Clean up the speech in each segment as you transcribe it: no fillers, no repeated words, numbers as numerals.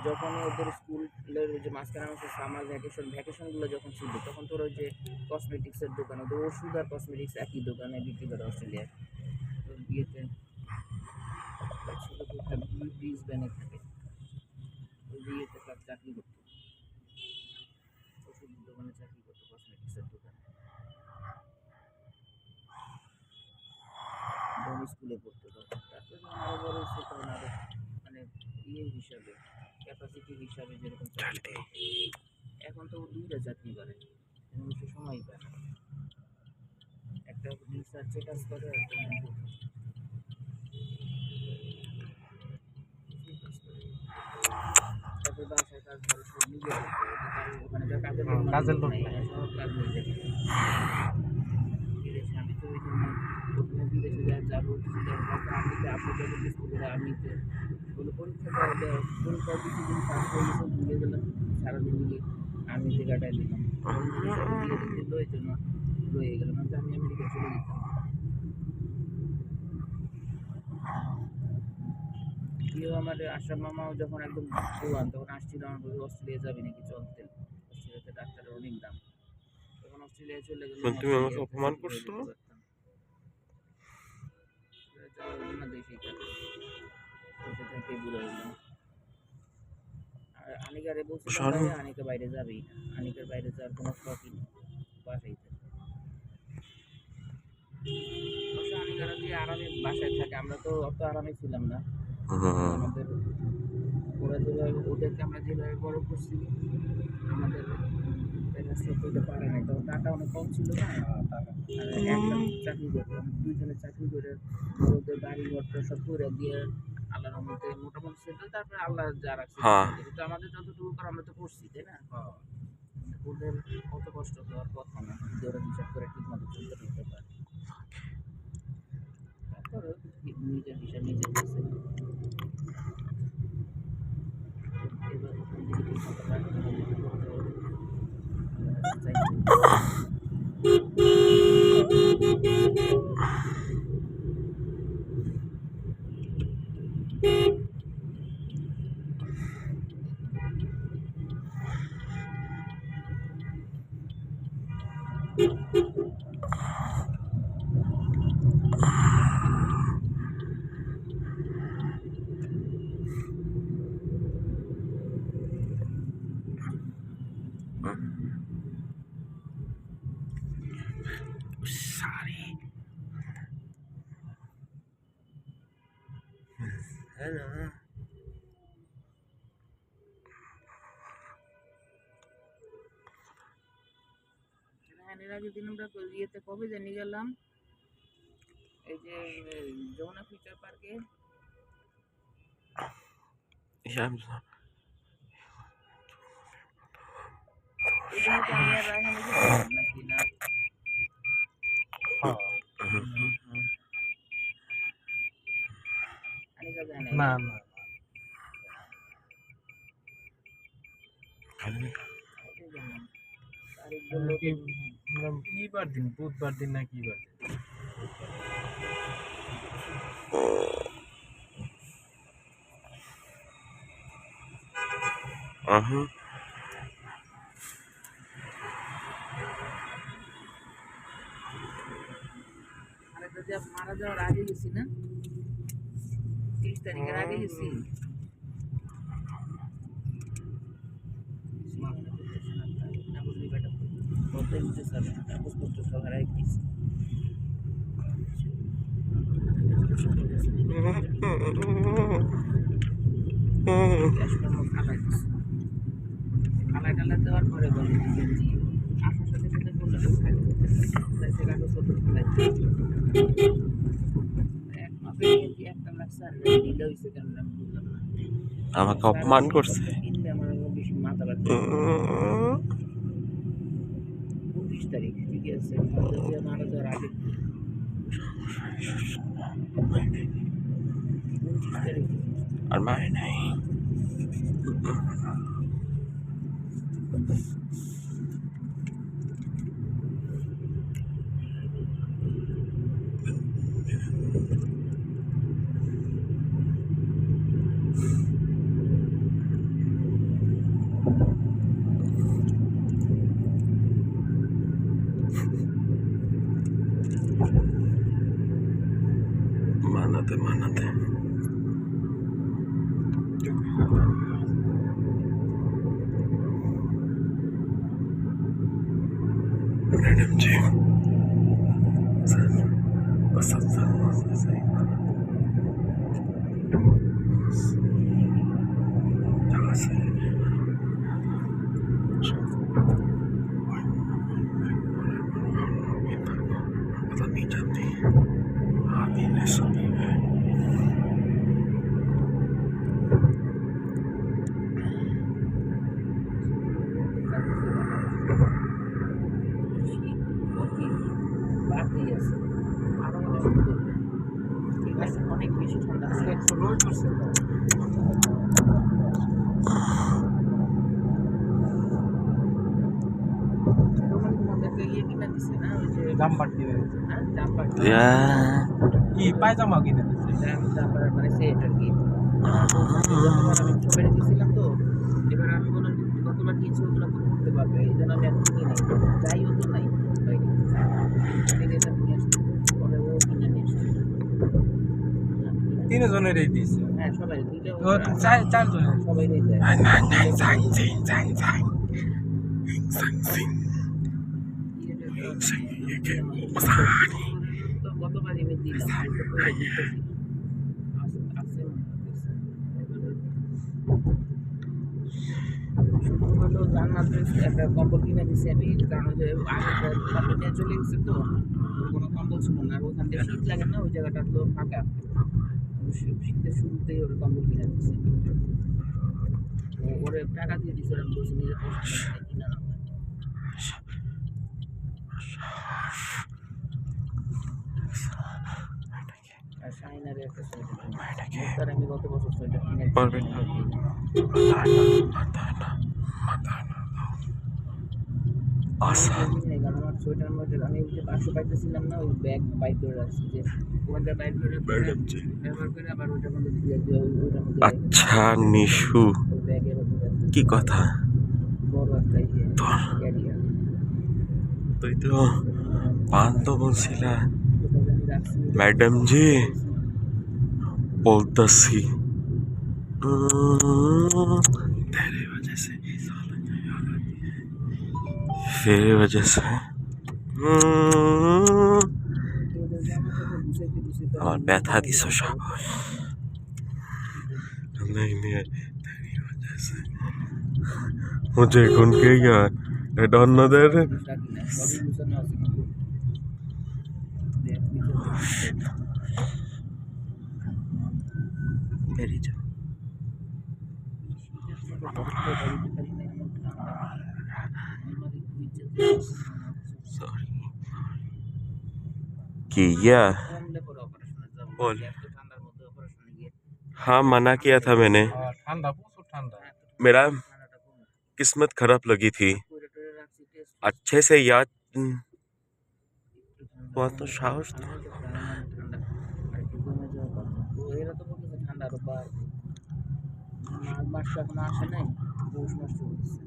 যখনই ওদের স্কুলের যে মাঝখানে সামার ভ্যাকেশনগুলো যখন ছিল তখন তোর ওই যে কসমেটিক্সের দোকান, ওদের ওষুধ আর কসমেটিক্স একই দোকানে বিক্রি করে অস্ট্রেলিয়ার। তো বিয়েতে ছিল কোথায় ব্রিসবেনে থাকে, ওই বিয়েতে সব চাকরি করতো, ওষুধ দোকানে চাকরি করতো, কসমেটিক্সের দোকানে। যখন স্কুলে পড়তো তখন, তারপরে যখন আরো বড় হচ্ছে তখন আরো মানে ইয়ে হিসাবে ক্যাপাসিটি হিসাবে যেরকম চাকরি করে, এখন তো দুইটা চাকরি করে, সে সময় পায় না, একটা রিসার্চে কাজ করে একটা তারপরে বাসায় কাজ করে, সব নিজে করতে, ওখানে যা কাজের লোক নাই, সব কাজ নিজে করে। বিদেশে আমি তো ওই জন্য প্রথমে বিদেশে যাবো আর্মিতে আপনি যখন স্কুলের আর্মিতে বলে পরীক্ষা কিছুদিন ফার্স্ট হয়ে গেছে, ভুলে গেলাম, সারাদিন গিয়ে আর্মিতে কাটাই দিলাম, বিয়ে দিল এই জন্য রয়ে গেলাম, আমি আমেরিকা চলে যেতাম। প্রিয় আমার আশরাফ মামাও যখন একদম জোয়ান তখন আসছিল, আমার বলে অস্ট্রেলিয়া যাবি নাকি, চলতে অস্ট্রেলিয়াতে ডাক্তারের অনেক দাম, তখন অস্ট্রেলিয়া চলে গেলে তুমি আমাকে অপমান করছো। আনিকারে বলছিলাম আনিকা বাইরে যাবেই না, আনিকার বাইরে যাওয়ার কোনো শখই নেই, বাসায় থাকে। আনিকারা যে আরামে বাসায় থাকে, আমরা তো অত আরামে ছিলাম না, আমাদের ওরা যেভাবে ওদেরকে আমরা যেভাবে বড় করছি আমাদের পারে নাই, তখন টাকা অনেক কম ছিল না, চাকরি করতাম, দুইজনের চাকরি করে ওদের গাড়ি ঘরটা সব করে দিয়ে আল্লাহর মধ্যে মোটামুটি সেটেল, তারপরে আল্লাহ যা রাখছে কিন্তু আমাদের যতটুকু করে আমরা তো করছি, তাই না? ওদের কত কষ্ট হওয়ার কথা না, যদি ওরা হিসাব করে ঠিক মতো চলতে দিতে পারে, তারপরে নিজের হিসাব নিজের কাছে এর আগের দিন আমরা ইয়েতে কবে জানি গেলাম, এই যে যমুনা ফিউচার পার্কে, নাকি না না না কিবার দিন, বুধবার দিন না কিবার দিন, মারা যাওয়ার আগে গেছি না, 30 তারিখের আগে গেছি, খালাই টালাই দেওয়ার পরে বলে আসার সাথে সাথে বললাম আমাকে অপমান করছে, আমার বেশি মাথা ব্যথা। 29 তারিখ ঠিক আছে, মারা যাওয়ার আগে 29 তারিখ আর মারে নাই। मैडम जी बस सही जगह से पता नहीं चलती आदमी ने सुनी है বাড়তেই আছে আরো মনে শুরু করবে ঠিক আছে অনেক বেশি ঠান্ডা আছে রোদ করছে ইয়ে কিনা দিচ্ছে না ওই যে জাম্পার কিনে দিচ্ছে হ্যাঁ জাম্পার কি পায়জামা কিনে দিচ্ছে জাম্পার মানে সেট আর কি আমি ছোপেরে দিয়েছিলাম তো এবার আমি কোনো কতবার কিনছি ওগুলো তো করতে পারবে এই জন্য আমি আর কিনি নাই যাই হতো নাই পরে ও কিনে নিয়ে এসছে তিনজনেরই দিয়েছে হ্যাঁ সবাই দিলে চারজনের সবাই দিয়ে যায় তো গতবার আমি দিলাম আছে হলো জান্নাতের একটা কম্বল কিনে দিচ্ছি আমি কারণ যে আগে কোম্পানি চলে গেছে তো কোনো কম্বল ছিল না আর ওখান থেকে শীত লাগে না ওই জায়গাটা তো ফাঁকা শীতের শুরুতেই ওর কম্বল কিনে দিচ্ছি ওরে টাকা দিয়ে দিচ্ছে আমি বলছি নিজে পছন্দ কিনা না আর শাইনারে একটা সোয়েটার আমি গত বছর সোয়েটার কিনে পারবেন না আমার সোয়েটার মোয়েটার আমি যে বাক্স পাইতেছিলাম না ওই ব্যাগ বাইক করে রাখছি যে ওখানটা বাইক করে ব্যবহার করে আবার ওইটার মধ্যে দিয়ে দিয়ে ওইটার মধ্যে আচ্ছা নিশু ওই ব্যাগে কি কথা বড় একটা ক্যারিয়ার তুই তো পান্ত বলছিলা আমি রাখছি मैडम जी बोलतसी तेरे वजह से আমার ব্যথা দিছ সব नहीं नहीं तेरी वजह से मुझे कौन कहेगा এটা অন্যদের সবই গুছানো আছে কিন্তু বেরিয়ে যাও सॉरी किया बोल हाँ मना किया था मैंने ঠান্ডা প্রচুর ঠান্ডা मेरा किस्मत खराब लगी थी अच्छे से याद हुआ तो साहस था ঠান্ডা আরো বাড়বে মাঘ মাস এখন আসে নাই পৌষ মাস চলতেছে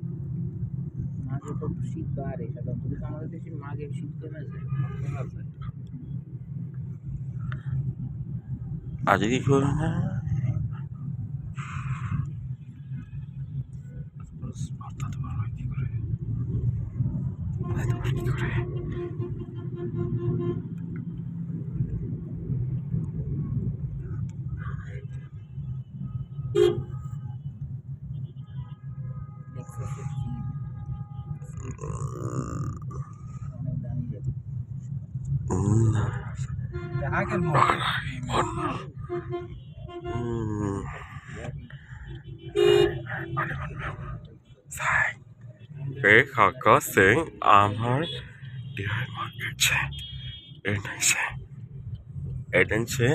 মাঘে তো শীত বাড়ে সাধারণত কিন্তু আমাদের দেশে মাঘে শীত কমে যায় आज की खोल আগের cái khó có xưởng আমার ডিয়ার মার্কেটে এনেছে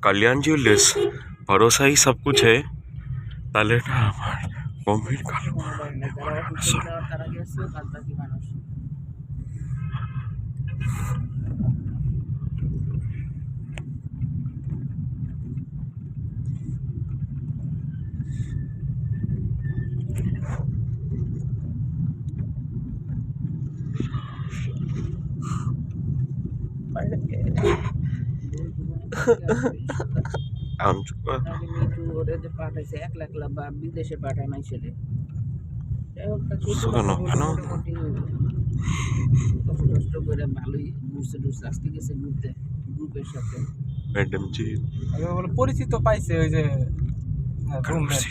कल्याण ज्वेलर्स भरोसा ही सब कुछ है তাহলে না আমার গম্ভীর কালো তারা গেছে বাদ বাকি মানুষ আগে মিঠু ওরে যে পাঠাইছে একলা একলা বা বিদেশে পাঠায় মাইসেরে যাই হোক তা ছোট কেন কেন মোটামুটি কষ্ট কষ্ট করে ভালোই ঘুরছে টুরছে আজকে গেছে ঘুরতে গ্রুপের সাথে ম্যাডাম জি আগে বলে পরিচিত পাইছে ওই যে রুমমেট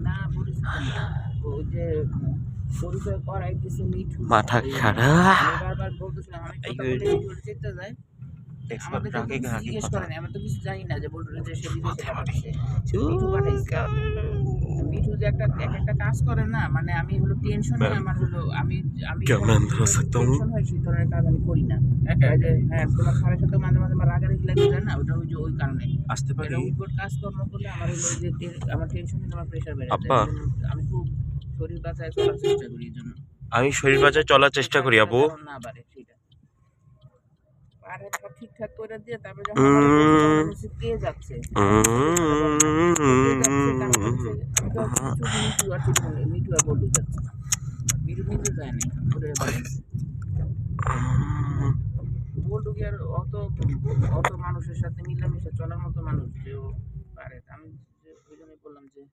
না পরিচিত না ওই যে পরিচয় করাই দিছে মিঠু মাথা খারাপ আমি বারবার বলতেছিলাম আমি কথা বলে মিঠুর চেতে যায় আমাদের তো কিছু জিজ্ঞেস করে না আমরা তো কিছু জানি না যে বলতে যে সে বিদেশে পাঠাইছে মিঠু পাঠাইছে মিঠু যে একটা কাজ করে না মানে আমি হলো টেনশনে আমার হলো আমি আমি কেমন अंदर आ सकता हूँ টেনশন হয় সেই ধরনের কাজ আমি করি না এই যে হ্যাঁ তোমার স্যারের সাথে মাঝে মাঝে আমার রাগারাগি লাগে যায় না ওটা ওই যে ওই কারণে আসতে এটা উদ্ভট কাজকর্ম করলে আমার হলো ওই যে আমার টেনশনে আমার প্রেশার বেড়ে যায় আব্বা। এই জন্য আমি খুব শরীর বাঁচায় চলার চেষ্টা করি এই জন্য আমি শরীর বাজায় চলার চেষ্টা করি আপু যেন না বাড়ে সেটা পারে সব ঠিকঠাক করে দিয়ে তারপরে যখন আমার বলছে কে যাচ্ছে মিঠু আর বলতে যাচ্ছে মিঠু নিজে যায় নাই ওদের বাড়ি বলটু কি আর অত মানুষের সাথে মিলামিশে চলার মতো মানুষ যে ও পারে আমি ওই জন্যই বললাম যে